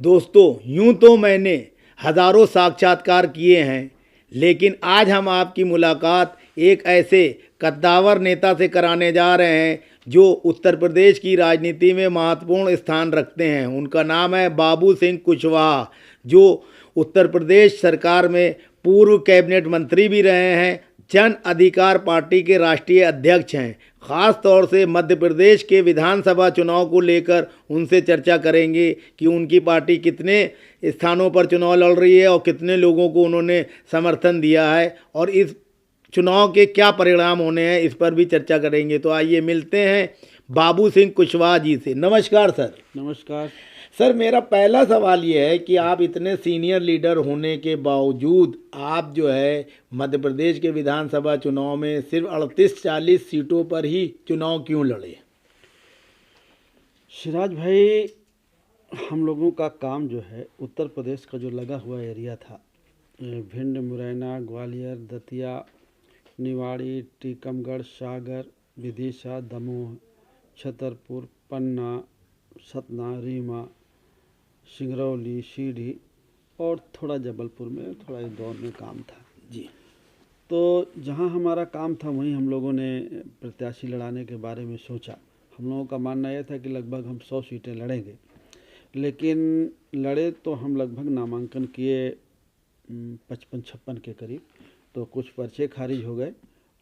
दोस्तों, यूं तो मैंने हजारों साक्षात्कार किए हैं, लेकिन आज हम आपकी मुलाकात एक ऐसे कद्दावर नेता से कराने जा रहे हैं जो उत्तर प्रदेश की राजनीति में महत्वपूर्ण स्थान रखते हैं। उनका नाम है बाबू सिंह कुशवाहा, जो उत्तर प्रदेश सरकार में पूर्व कैबिनेट मंत्री भी रहे हैं, जन अधिकार पार्टी के राष्ट्रीय अध्यक्ष हैं। ख़ास तौर से मध्य प्रदेश के विधानसभा चुनाव को लेकर उनसे चर्चा करेंगे कि उनकी पार्टी कितने स्थानों पर चुनाव लड़ रही है और कितने लोगों को उन्होंने समर्थन दिया है और इस चुनाव के क्या परिणाम होने हैं, इस पर भी चर्चा करेंगे। तो आइए मिलते हैं बाबू सिंह कुशवाहा जी से। नमस्कार सर। नमस्कार सर, मेरा पहला सवाल ये है कि आप इतने सीनियर लीडर होने के बावजूद आप जो है मध्य प्रदेश के विधानसभा चुनाव में सिर्फ 38-40 सीटों पर ही चुनाव क्यों लड़े? सिराज भाई, हम लोगों का काम जो है उत्तर प्रदेश का जो लगा हुआ एरिया था, भिंड, मुरैना, ग्वालियर, दतिया, निवाड़ी, टीकमगढ़, सागर, विदिशा, दमोह, छतरपुर, पन्ना, सतना, रीवा, सिंगरौली, सीधी और थोड़ा जबलपुर में, थोड़ा इंदौर में काम था जी। तो जहां हमारा काम था वहीं हम लोगों ने प्रत्याशी लड़ाने के बारे में सोचा। हम लोगों का मानना यह था कि लगभग हम 100 सीटें लड़ेंगे, लेकिन लड़े तो हम लगभग नामांकन किए 55-56 के करीब, तो कुछ पर्चे खारिज हो गए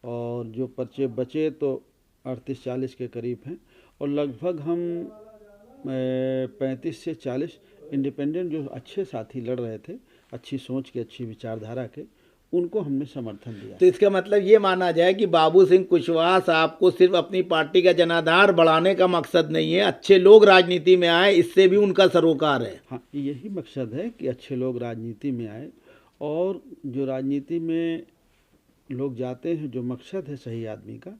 और जो पर्चे बचे तो 38-40 के करीब हैं और लगभग हम 35 से 40 इंडिपेंडेंट जो अच्छे साथी लड़ रहे थे, अच्छी सोच के, अच्छी विचारधारा के, उनको हमने समर्थन दिया। तो इसका मतलब ये माना जाए कि बाबू सिंह कुशवाहा साहब को सिर्फ अपनी पार्टी का जनाधार बढ़ाने का मकसद नहीं है, अच्छे लोग राजनीति में आए, इससे भी उनका सरोकार है। हाँ, यही मकसद है कि अच्छे लोग राजनीति में आए और जो राजनीति में लोग जाते हैं, जो मकसद है सही आदमी का,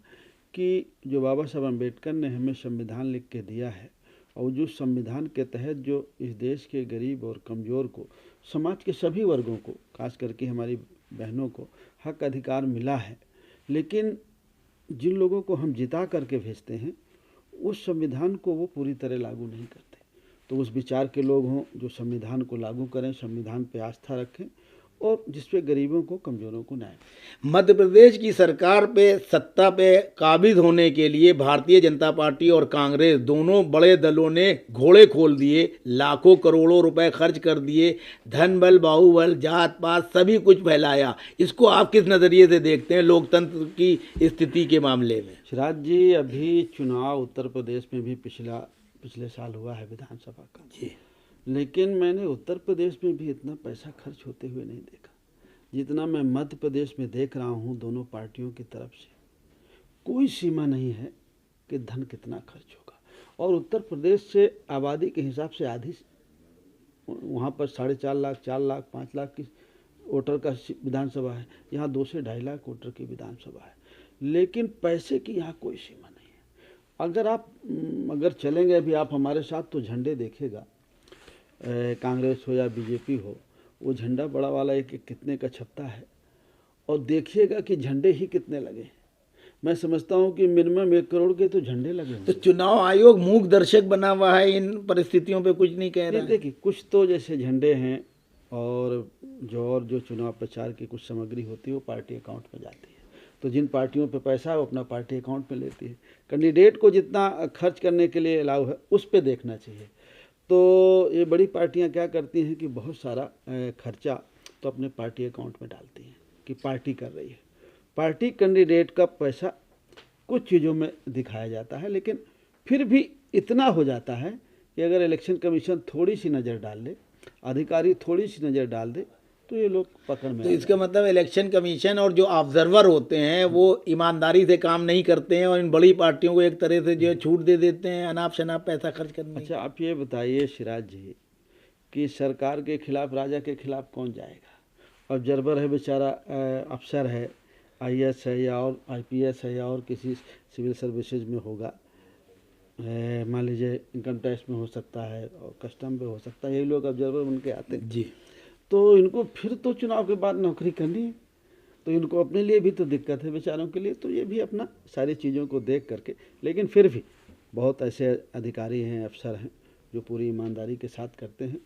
कि जो बाबा साहब अम्बेडकर ने हमें संविधान लिख के दिया है और जो संविधान के तहत जो इस देश के गरीब और कमज़ोर को, समाज के सभी वर्गों को, खास करके हमारी बहनों को हक अधिकार मिला है, लेकिन जिन लोगों को हम जिता करके भेजते हैं उस संविधान को वो पूरी तरह लागू नहीं करते। तो उस विचार के लोग हों जो संविधान को लागू करें, संविधान पे आस्था रखें और जिसपे गरीबों को, कमज़ोरों को न्याय। मध्य प्रदेश की सरकार पे सत्ता पे काबिज होने के लिए भारतीय जनता पार्टी और कांग्रेस दोनों बड़े दलों ने घोड़े खोल दिए, लाखों करोड़ों रुपए खर्च कर दिए, धन बल, बाहुबल, जात पात सभी कुछ फैलाया। इसको आप किस नज़रिए से देखते हैं लोकतंत्र की स्थिति के मामले में? सिराज जी, अभी चुनाव उत्तर प्रदेश में भी पिछले साल हुआ है विधानसभा का जी, लेकिन मैंने उत्तर प्रदेश में भी इतना पैसा खर्च होते हुए नहीं देखा जितना मैं मध्य प्रदेश में देख रहा हूँ। दोनों पार्टियों की तरफ से कोई सीमा नहीं है कि धन कितना खर्च होगा और उत्तर प्रदेश से आबादी के हिसाब से आधी, वहाँ पर 4.5 लाख, 4 लाख, 5 लाख की वोटर का विधानसभा है, यहाँ 2 से 2.5 लाख वोटर की विधानसभा है, लेकिन पैसे की यहाँ कोई सीमा नहीं है। अगर चलेंगे अभी आप हमारे साथ तो झंडे देखेगा, कांग्रेस हो या बीजेपी हो, वो झंडा बड़ा वाला एक कितने का छपता है और देखिएगा कि झंडे ही कितने लगे। मैं समझता हूँ कि मिनिमम 1 करोड़ के तो झंडे लगे होंगे। तो चुनाव आयोग मूक दर्शक बना हुआ है, इन परिस्थितियों पे कुछ नहीं कह रहा है। देखिए, कुछ तो जैसे झंडे हैं और जो चुनाव प्रचार की कुछ सामग्री होती है वो पार्टी अकाउंट में जाती है। तो जिन पार्टियों पे पैसा है वो अपना पार्टी अकाउंट में लेती है। कैंडिडेट को जितना खर्च करने के लिए अलाउ है उस पर देखना चाहिए। तो ये बड़ी पार्टियां क्या करती हैं कि बहुत सारा खर्चा तो अपने पार्टी अकाउंट में डालती हैं कि पार्टी कर रही है। पार्टी कैंडिडेट का पैसा कुछ चीज़ों में दिखाया जाता है, लेकिन फिर भी इतना हो जाता है कि अगर इलेक्शन कमीशन थोड़ी सी नज़र डाल ले, अधिकारी थोड़ी सी नज़र डाल दे, तो ये लोग पकड़ में। तो इसका मतलब इलेक्शन कमीशन और जो ऑब्जर्वर होते हैं वो ईमानदारी से काम नहीं करते हैं और इन बड़ी पार्टियों को एक तरह से जो है छूट दे देते हैं अनाप शनाप पैसा खर्च करने। अच्छा, आप ये बताइए सिराज जी कि सरकार के खिलाफ, राजा के खिलाफ कौन जाएगा? ऑब्जर्वर है बेचारा, अफसर है, आईएएस है या और आईपीएस है या और किसी सिविल सर्विसेज में होगा, मान लीजिए इनकम टैक्स में हो सकता है और कस्टम पे हो सकता है, यही लोग ऑब्जर्वर बन के आते हैं जी। तो इनको फिर तो चुनाव के बाद नौकरी करनी है, तो इनको अपने लिए भी तो दिक्कत है बेचारों के लिए। तो ये भी अपना सारी चीज़ों को देख करके, लेकिन फिर भी बहुत ऐसे अधिकारी हैं, अफसर हैं जो पूरी ईमानदारी के साथ करते हैं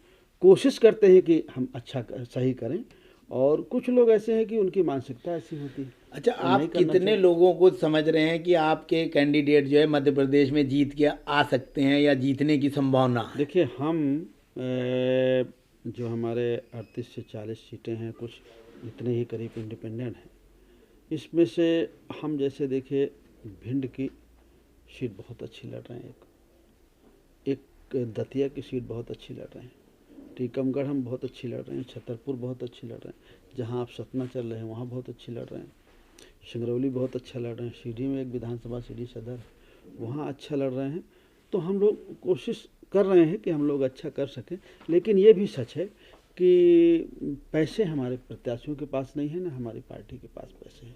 कोशिश करते हैं कि हम सही करें, और कुछ लोग ऐसे हैं कि उनकी मानसिकता ऐसी होती है। अच्छा, वो नहीं आप करना कितने चाहिए। लोगों को समझ रहे हैं कि आपके कैंडिडेट जो है मध्य प्रदेश में जीत के आ सकते हैं या जीतने की संभावना है? देखिए, हम जो हमारे 38 से 40 सीटें हैं, कुछ इतने ही करीब इंडिपेंडेंट हैं। इसमें से हम जैसे देखिए, भिंड की सीट बहुत अच्छी लड़ रहे हैं, एक दतिया की सीट बहुत अच्छी लड़ रहे हैं, टीकमगढ़ हम बहुत अच्छी लड़ रहे हैं, छतरपुर बहुत अच्छी लड़ रहे हैं, जहां आप सतना चल रहे हैं वहाँ बहुत अच्छी लड़ रहे हैं, सिंगरौली बहुत अच्छा लड़ रहे हैं, सीधी में एक विधानसभा सीधी सदर वहाँ अच्छा लड़ रहे हैं। तो हम लोग कोशिश कर रहे हैं कि हम लोग अच्छा कर सकें, लेकिन ये भी सच है कि पैसे हमारे प्रत्याशियों के पास नहीं है, ना हमारी पार्टी के पास पैसे हैं।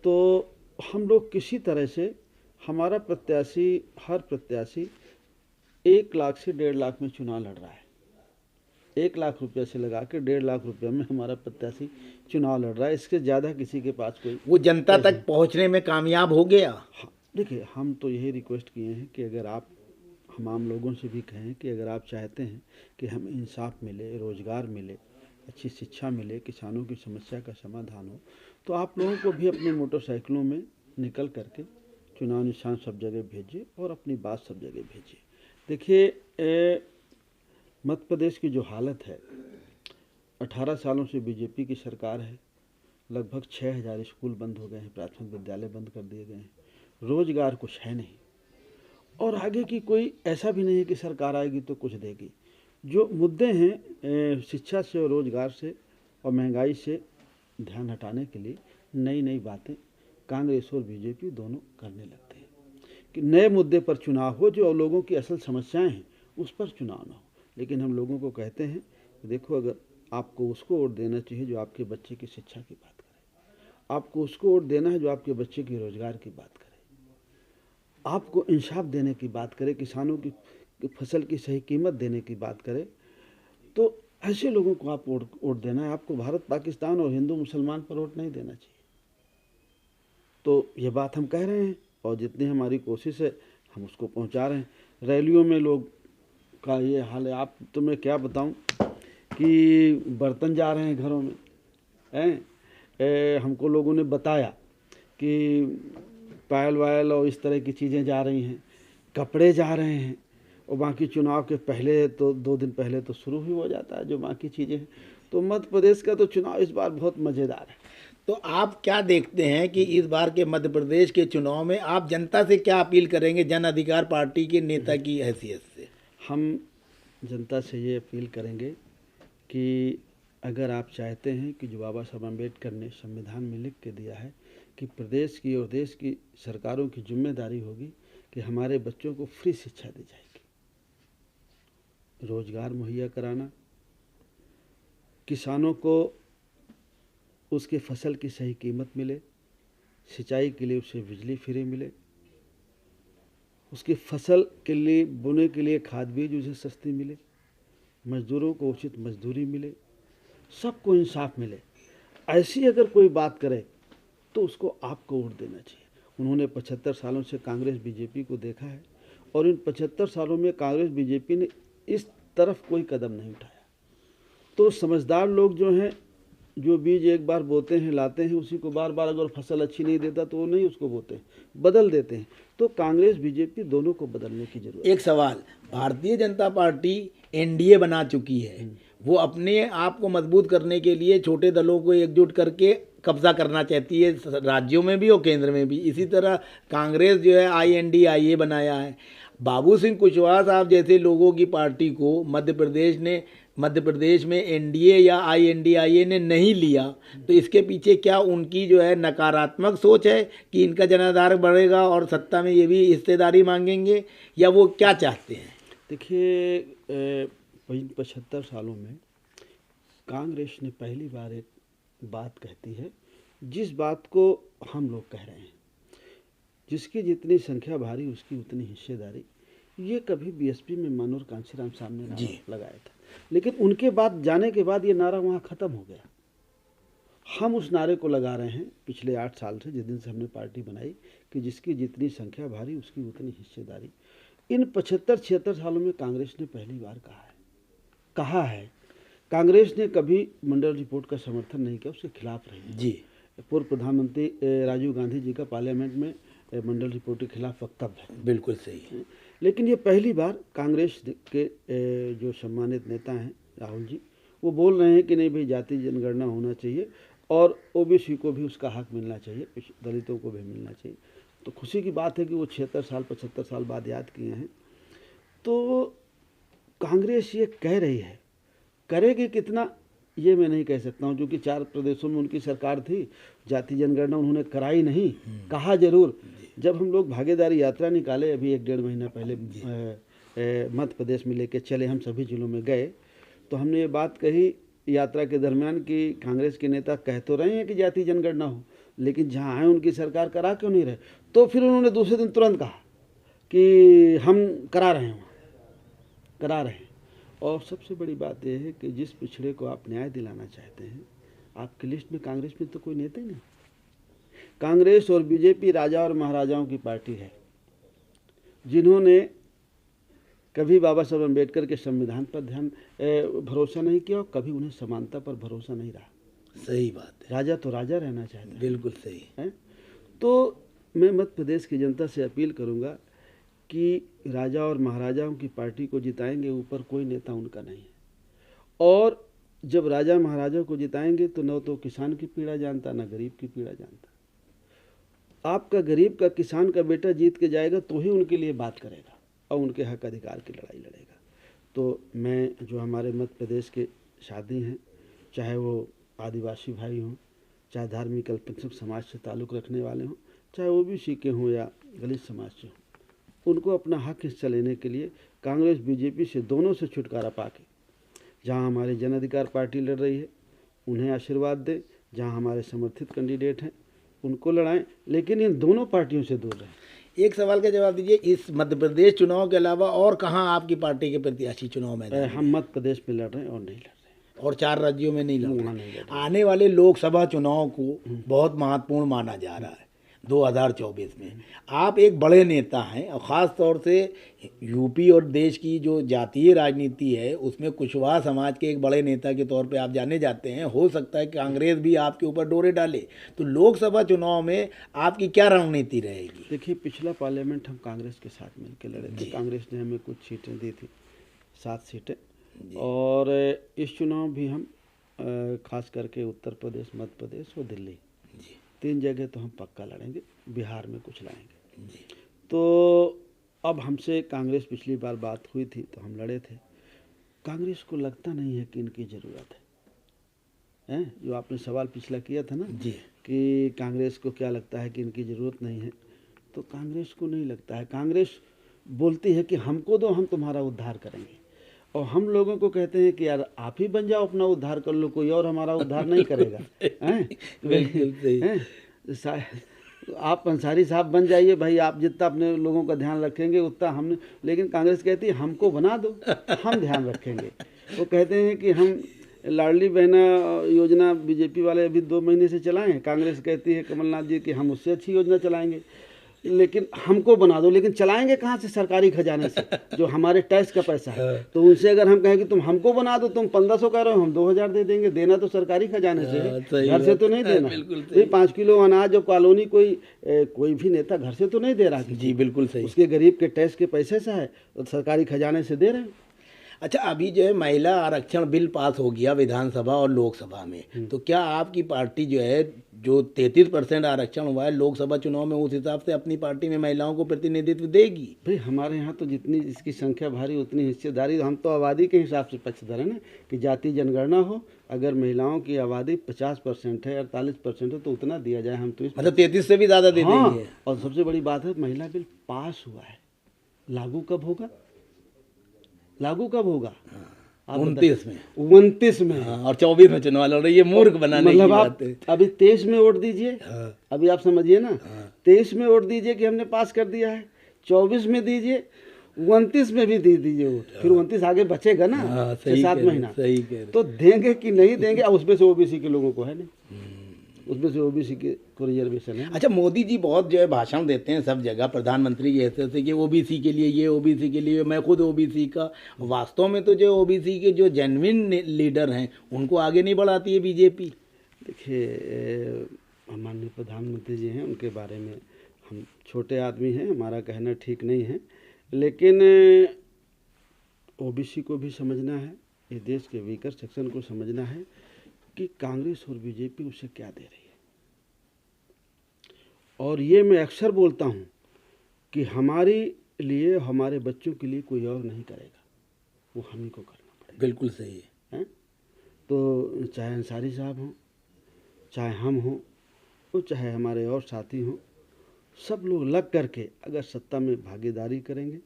तो हम लोग किसी तरह से, हमारा प्रत्याशी, हर प्रत्याशी 1 लाख से 1.5 लाख में चुनाव लड़ रहा है। 1 लाख रुपये से लगा के 1.5 लाख रुपये में हमारा प्रत्याशी चुनाव लड़ रहा है। इसके ज़्यादा किसी के पास कोई वो जनता पैसे तक पहुंचने में कामयाब हो गया? हाँ, देखिए, हम तो यही रिक्वेस्ट किए हैं कि अगर आप, हम आम लोगों से भी कहें कि अगर आप चाहते हैं कि हमें इंसाफ मिले, रोज़गार मिले, अच्छी शिक्षा मिले, किसानों की समस्या का समाधान हो, तो आप लोगों को भी अपने मोटरसाइकिलों में निकल करके चुनाव निशान सब जगह भेजिए और अपनी बात सब जगह भेजिए। देखिए, मध्य प्रदेश की जो हालत है, 18 सालों से बीजेपी की सरकार है, लगभग 6000 स्कूल बंद हो गए हैं, प्राथमिक विद्यालय बंद कर दिए गए हैं, रोजगार कुछ है नहीं, और आगे की कोई ऐसा भी नहीं है कि सरकार आएगी तो कुछ देगी। जो मुद्दे हैं शिक्षा से और रोजगार से और महंगाई से ध्यान हटाने के लिए नई नई बातें कांग्रेस और बीजेपी दोनों करने लगते हैं कि नए मुद्दे पर चुनाव हो, जो लोगों की असल समस्याएं हैं उस पर चुनाव ना हो। लेकिन हम लोगों को कहते हैं कि देखो, अगर आपको उसको वोट देना चाहिए जो आपके बच्चे की शिक्षा की बात करे, आपको उसको वोट देना है जो आपके बच्चे की रोजगार की बात करे, आपको इंसाफ देने की बात करे, किसानों की फसल की सही कीमत देने की बात करे, तो ऐसे लोगों को आप वोट देना है। आपको भारत पाकिस्तान और हिंदू मुसलमान पर वोट नहीं देना चाहिए। तो ये बात हम कह रहे हैं, और जितनी हमारी कोशिश है हम उसको पहुंचा रहे हैं। रैलियों में लोग का ये हाल है, आप तो मैं क्या बताऊं कि बर्तन जा रहे हैं घरों में, हमको लोगों ने बताया कि पायल वायल और इस तरह की चीज़ें जा रही हैं, कपड़े जा रहे हैं, और बाकी चुनाव के पहले तो 2 दिन पहले तो शुरू ही हो जाता है जो बाकी चीज़ें हैं। तो मध्य प्रदेश का तो चुनाव इस बार बहुत मज़ेदार है। तो आप क्या देखते हैं कि इस बार के मध्य प्रदेश के चुनाव में आप जनता से क्या अपील करेंगे, जन अधिकार पार्टी के नेता की हैसियत से? हम जनता से ये अपील करेंगे कि अगर आप चाहते हैं कि जो बाबा साहब अम्बेडकर ने संविधान में लिख के दिया है कि प्रदेश की और देश की सरकारों की जिम्मेदारी होगी कि हमारे बच्चों को फ्री शिक्षा दी जाएगी, रोजगार मुहैया कराना, किसानों को उसके फसल की सही कीमत मिले, सिंचाई के लिए उसे बिजली फ्री मिले, उसकी फसल के लिए बोने के लिए खाद बीज उसे सस्ती मिले, मजदूरों को उचित मजदूरी मिले, सबको इंसाफ मिले। ऐसी अगर कोई बात करे तो उसको आपको वोट देना चाहिए। उन्होंने 75 सालों से कांग्रेस बीजेपी को देखा है, और इन 75 सालों में कांग्रेस बीजेपी ने इस तरफ कोई कदम नहीं उठाया। तो समझदार लोग जो हैं, जो बीज एक बार बोते हैं, लाते हैं, उसी को बार बार, अगर फसल अच्छी नहीं देता तो वो नहीं उसको बोते हैं, बदल देते हैं। तो कांग्रेस बीजेपी दोनों को बदलने की जरूरत है। एक सवाल, भारतीय जनता पार्टी एनडीए बना चुकी है, वो अपने आप को मजबूत करने के लिए छोटे दलों को एकजुट करके कब्जा करना चाहती है, राज्यों में भी और केंद्र में भी। इसी तरह कांग्रेस जो है INDIA बनाया है। बाबू सिंह कुशवाहा साहब जैसे लोगों की पार्टी को मध्य प्रदेश में एनडीए या INDIA ने नहीं लिया, तो इसके पीछे क्या उनकी जो है नकारात्मक सोच है कि इनका जनाधार बढ़ेगा और सत्ता में ये भी हिस्सेदारी मांगेंगे, या वो क्या चाहते हैं? देखिए, 75 सालों में कांग्रेस ने पहली बार एक बात कहती है, जिस बात को हम लोग कह रहे हैं, जिसकी जितनी संख्या भारी उसकी उतनी हिस्सेदारी। ये कभी बीएसपी में मनोहर कांशीराम साहब ने नारा लगाया था, लेकिन उनके बाद जाने के बाद ये नारा वहाँ ख़त्म हो गया। हम उस नारे को लगा रहे हैं पिछले 8 साल से, जिस दिन से हमने पार्टी बनाई, कि जिसकी जितनी संख्या भारी उसकी उतनी हिस्सेदारी। इन 75-76 सालों में कांग्रेस ने पहली बार कहा है, कहा है, कांग्रेस ने कभी मंडल रिपोर्ट का समर्थन नहीं किया, उसके खिलाफ रही है। जी। पूर्व प्रधानमंत्री राजीव गांधी जी का पार्लियामेंट में मंडल रिपोर्ट के खिलाफ वक्तव्य है। बिल्कुल सही है। लेकिन ये पहली बार कांग्रेस के जो सम्मानित नेता हैं राहुल जी, वो बोल रहे हैं कि नहीं भाई जाति जनगणना होना चाहिए और ओबीसी को भी उसका हक मिलना चाहिए, दलितों को भी मिलना चाहिए। तो खुशी की बात है कि वो 76 साल 75 साल बाद याद किए हैं। तो कांग्रेस ये कह रही है, करेगी कितना ये मैं नहीं कह सकता हूँ, क्योंकि 4 प्रदेशों में उनकी सरकार थी, जाति जनगणना उन्होंने कराई नहीं, कहा जरूर। जब हम लोग भागीदारी यात्रा निकाले अभी 1-1.5 महीना पहले मध्य प्रदेश में लेके चले, हम सभी जिलों में गए, तो हमने ये बात कही यात्रा के दरमियान कि कांग्रेस के नेता कह तो रहे हैं कि जाति जनगणना हो, लेकिन जहाँ आए उनकी सरकार करा क्यों नहीं रहे। तो फिर उन्होंने दूसरे दिन तुरंत कहा कि हम करा रहे हैं, वहाँ करा रहे हैं। और सबसे बड़ी बात यह है कि जिस पिछड़े को आप न्याय दिलाना चाहते हैं, आपकी लिस्ट में कांग्रेस में तो कोई नेता ही नहीं। कांग्रेस और बीजेपी राजा और महाराजाओं की पार्टी है, जिन्होंने कभी बाबा साहब अम्बेडकर के संविधान पर भरोसा नहीं किया और कभी उन्हें समानता पर भरोसा नहीं रहा। सही बात है। राजा तो राजा रहना चाहते हैं। बिल्कुल सही है। तो मैं मध्य प्रदेश की जनता से अपील करूंगा कि राजा और महाराजाओं की पार्टी को जिताएंगे, ऊपर कोई नेता उनका नहीं है। और जब राजा महाराजाओं को जिताएंगे तो न तो किसान की पीड़ा जानता, न गरीब की पीड़ा जानता। आपका गरीब का, किसान का बेटा जीत के जाएगा तो ही उनके लिए बात करेगा और उनके हक अधिकार की लड़ाई लड़ेगा। तो मैं जो हमारे मध्य प्रदेश के शादी हैं, चाहे वो आदिवासी भाई हों, चाहे धार्मिक अल्पसंख्यक समाज से ताल्लुक़ रखने वाले हों, चाहे ओबीसी के हों या दलित समाज से हों, उनको अपना हक हिस्सा लेने के लिए कांग्रेस बीजेपी से दोनों से छुटकारा पाके जहां हमारी जन अधिकार पार्टी लड़ रही है उन्हें आशीर्वाद दें, जहां हमारे समर्थित कैंडिडेट हैं उनको लड़ाएं, लेकिन इन दोनों पार्टियों से दूर रहें। एक सवाल का जवाब दीजिए, इस मध्य प्रदेश चुनाव के अलावा और कहाँ आपकी पार्टी के प्रत्याशी चुनाव में? हम मध्य प्रदेश में लड़ रहे हैं और नहीं लड़ रहे, और 4 राज्यों में नहीं लड़ नहीं रहे। आने वाले लोकसभा चुनाव को बहुत महत्वपूर्ण माना जा रहा है 2024 में। आप एक बड़े नेता हैं और ख़ास तौर से यूपी और देश की जो जातीय राजनीति है उसमें कुशवाहा समाज के एक बड़े नेता के तौर पे आप जाने जाते हैं। हो सकता है कि कांग्रेस भी आपके ऊपर डोरे डाले, तो लोकसभा चुनाव में आपकी क्या रणनीति रहेगी? देखिए, पिछला पार्लियामेंट हम कांग्रेस के साथ मिलकर लड़े थे। कांग्रेस ने हमें कुछ सीटें दी थी, 7 सीटें। और इस चुनाव भी हम खास करके उत्तर प्रदेश, मध्य प्रदेश और दिल्ली, 3 जगह तो हम पक्का लड़ेंगे, बिहार में कुछ लाएंगे। तो अब हमसे कांग्रेस पिछली बार बात हुई थी तो हम लड़े थे। कांग्रेस को लगता नहीं है कि इनकी ज़रूरत है। जो आपने सवाल पिछला किया था ना जी, कि कांग्रेस को क्या लगता है कि इनकी ज़रूरत नहीं है, तो कांग्रेस को नहीं लगता है। कांग्रेस बोलती है कि हमको दो, हम तुम्हारा उद्धार करेंगे। और हम लोगों को कहते हैं कि यार आप ही बन जाओ, अपना उद्धार कर लो, कोई और हमारा उद्धार नहीं करेगा। आप अंसारी साहब बन जाइए भाई, आप जितना अपने लोगों का ध्यान रखेंगे उतना हमने। लेकिन कांग्रेस कहती है हमको बना दो, हम ध्यान रखेंगे। वो कहते हैं कि हम लाडली बहना योजना बीजेपी वाले अभी 2 महीने से चलाएं, कांग्रेस कहती है कमलनाथ जी कि हम उससे अच्छी योजना चलाएंगे, लेकिन हमको बना दो। लेकिन चलाएंगे कहाँ से? सरकारी खजाने से, जो हमारे टैक्स का पैसा है। तो उनसे अगर हम कहें कि तुम हमको बना दो, तुम 1500 कह रहे हो, हम 2000 दे देंगे। देना तो सरकारी खजाने से है, घर से तो नहीं देना। 5 किलो अनाज और कॉलोनी कोई भी नेता घर से तो नहीं दे रहा। जी बिल्कुल सही। उसके गरीब के टैक्स के पैसे से है, तो सरकारी खजाने से दे रहे हैं। अच्छा, अभी जो है महिला आरक्षण बिल पास हो गया विधानसभा और लोकसभा में, तो क्या आपकी पार्टी जो है, जो 33% आरक्षण हुआ है लोकसभा चुनाव में, उस हिसाब से अपनी पार्टी में महिलाओं को प्रतिनिधित्व देगी? भाई हमारे यहाँ तो जितनी जिसकी संख्या भारी उतनी हिस्सेदारी। हम तो आबादी के हिसाब से पक्षधर है ना, कि जाति जनगणना हो, अगर महिलाओं की आबादी 50% है, 48% है, तो उतना दिया जाए। हम तो मतलब 33 से भी ज़्यादा दे देंगे। और सबसे बड़ी बात है, महिला बिल पास हुआ है, लागू कब होगा? लागू कब होगा? 29 में। 29 में। और 24 में चुनाव लड़ रही है। मूर्ख बनाने की बात है। अभी 23 में वोट दीजिए। अभी आप समझिए ना, 23 में वोट दीजिए कि हमने पास कर दिया है, 24 में दीजिए, 29 में भी दे दीजिए वोट, फिर 29 आगे बचेगा ना, 6-7 महीना। सही कह रहे। तो देंगे कि नहीं देंगे? अब उसमें से ओबीसी के लोगों को है नहीं। उसमें से ओबीसी को रिजर्वेशन है। अच्छा, मोदी जी बहुत जो है भाषण देते हैं सब जगह, प्रधानमंत्री के ऐसे कि ओबीसी के लिए ये, ओबीसी के लिए, मैं खुद ओबीसी का। वास्तव में तो जो ओबीसी के जो जेन्युइन लीडर हैं उनको आगे नहीं बढ़ाती है बीजेपी। देखिए, माननीय प्रधानमंत्री जी हैं, उनके बारे में हम छोटे आदमी हैं, हमारा कहना ठीक नहीं है, लेकिन ओबीसी को भी समझना है, इस देश के वीकर सेक्शन को समझना है कि कांग्रेस और बीजेपी उसे क्या दे रही है। और ये मैं अक्सर बोलता हूँ कि हमारे लिए, हमारे बच्चों के लिए कोई और नहीं करेगा, वो हम ही को करना पड़ेगा। बिल्कुल सही है। तो चाहे अंसारी साहब हों, चाहे हम हों, और चाहे हमारे और साथी हों, सब लोग लग करके अगर सत्ता में भागीदारी करेंगे,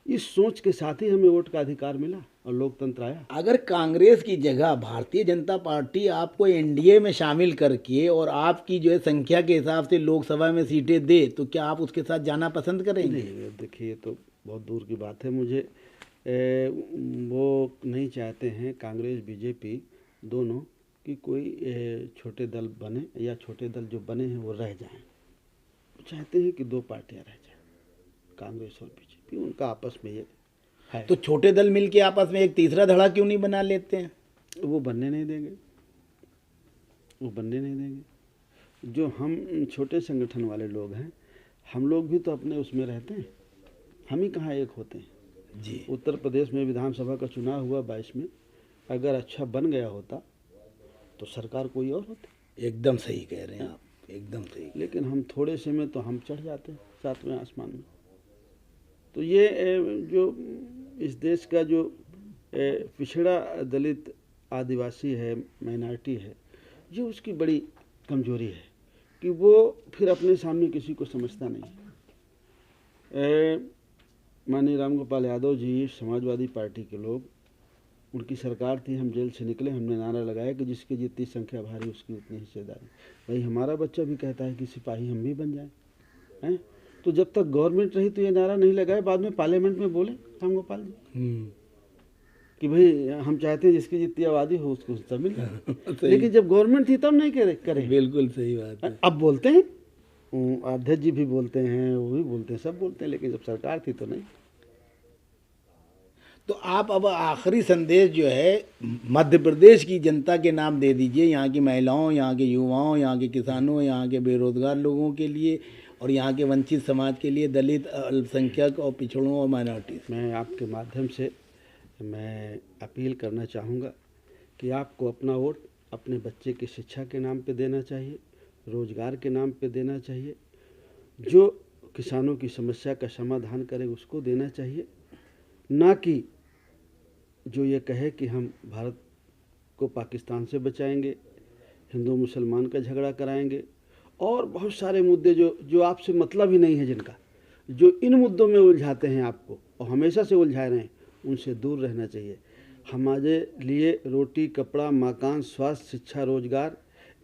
इस सोच के साथ ही हमें वोट का अधिकार मिला और लोकतंत्र आया। अगर कांग्रेस की जगह भारतीय जनता पार्टी आपको एनडीए में शामिल करके और आपकी जो है संख्या के हिसाब से लोकसभा में सीटें दे, तो क्या आप उसके साथ जाना पसंद करेंगे? नहीं, देखिए, तो बहुत दूर की बात है। मुझे वो नहीं चाहते हैं, कांग्रेस बीजेपी दोनों, कि कोई छोटे दल बने या छोटे दल जो बने हैं वो रह जाएं। वो चाहते हैं कि दो पार्टियां रह जाएं, कांग्रेस और बीजेपी, उनका आपस में ये है। तो छोटे दल मिलके आपस में एक तीसरा धड़ा क्यों नहीं बना लेते हैं? वो बनने नहीं देंगे, वो बनने नहीं देंगे। जो हम छोटे संगठन वाले लोग हैं, हम लोग भी तो अपने उसमें रहते हैं, हम ही कहाँ एक होते हैं जी। उत्तर प्रदेश में विधानसभा का चुनाव हुआ 22 में, अगर अच्छा बन गया होता तो सरकार कोई और होती। एकदम सही कह रहे हैं आप, एकदम सही। लेकिन हम थोड़े से में तो हम चढ़ जाते हैं 7वें आसमान में। तो ये जो इस देश का जो पिछड़ा दलित आदिवासी है, माइनॉरिटी है, ये उसकी बड़ी कमजोरी है कि वो फिर अपने सामने किसी को समझता नहीं है। माननीय राम गोपाल यादव जी, समाजवादी पार्टी के लोग, उनकी सरकार थी, हम जेल से निकले, हमने नारा लगाया कि जिसकी जितनी संख्या भारी उसकी उतनी हिस्सेदारी। भाई, हमारा बच्चा भी कहता है कि सिपाही हम भी बन जाएं, हैं? तो जब तक गवर्नमेंट रही तो ये नारा नहीं लगाए, बाद में पार्लियामेंट में बोले राम गोपाल जी कि भाई हम चाहते हैं जिसकी जितनी आबादी हो उसको हिस्सा मिल जाए। लेकिन जब गवर्नमेंट थी तब नहीं करे। बिल्कुल सही बात है। अब बोलते हैं, अध्यक्ष जी भी बोलते हैं, वो भी बोलते हैं, सब बोलते हैं, लेकिन जब सरकार थी तो नहीं। तो आप अब आखिरी संदेश जो है मध्य प्रदेश की जनता के नाम दे दीजिए, यहाँ की महिलाओं, यहाँ के युवाओं, यहाँ के किसानों, यहाँ के बेरोजगार लोगों के लिए और यहाँ के वंचित समाज के लिए, दलित, अल्पसंख्यक और पिछड़ों और माइनॉरिटीज। मैं आपके माध्यम से मैं अपील करना चाहूँगा कि आपको अपना वोट अपने बच्चे की शिक्षा के नाम पे देना चाहिए, रोजगार के नाम पे देना चाहिए, जो किसानों की समस्या का समाधान करे उसको देना चाहिए, ना कि जो ये कहे कि हम भारत को पाकिस्तान से बचाएंगे, हिंदू मुसलमान का झगड़ा कराएंगे और बहुत सारे मुद्दे जो आपसे मतलब ही नहीं है, जिनका जो इन मुद्दों में उलझाते हैं आपको और हमेशा से उलझा रहे हैं, उनसे दूर रहना चाहिए। हमारे लिए रोटी, कपड़ा, मकान, स्वास्थ्य, शिक्षा, रोजगार,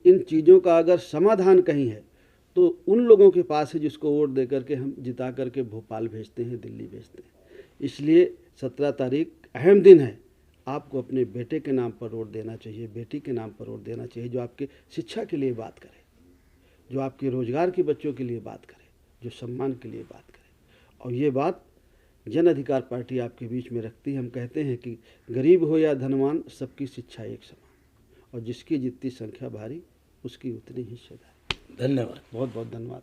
इन चीज़ों का अगर समाधान कहीं है तो उन लोगों के पास है जिसको वोट दे करके हम जिता करके भोपाल भेजते हैं, दिल्ली भेजते हैं। इसलिए 17 तारीख अहम दिन है, आपको अपने बेटे के नाम पर वोट देना चाहिए, बेटी के नाम पर वोट देना चाहिए, जो आपके शिक्षा के लिए बात करे, जो आपके रोजगार के बच्चों के लिए बात करे, जो सम्मान के लिए बात करे। और ये बात जन अधिकार पार्टी आपके बीच में रखती है। हम कहते हैं कि गरीब हो या धनवान, सबकी शिक्षा एक समान, और जिसकी जितनी संख्या भारी उसकी उतनी हिस्सेदारी। धन्यवाद, बहुत बहुत धन्यवाद।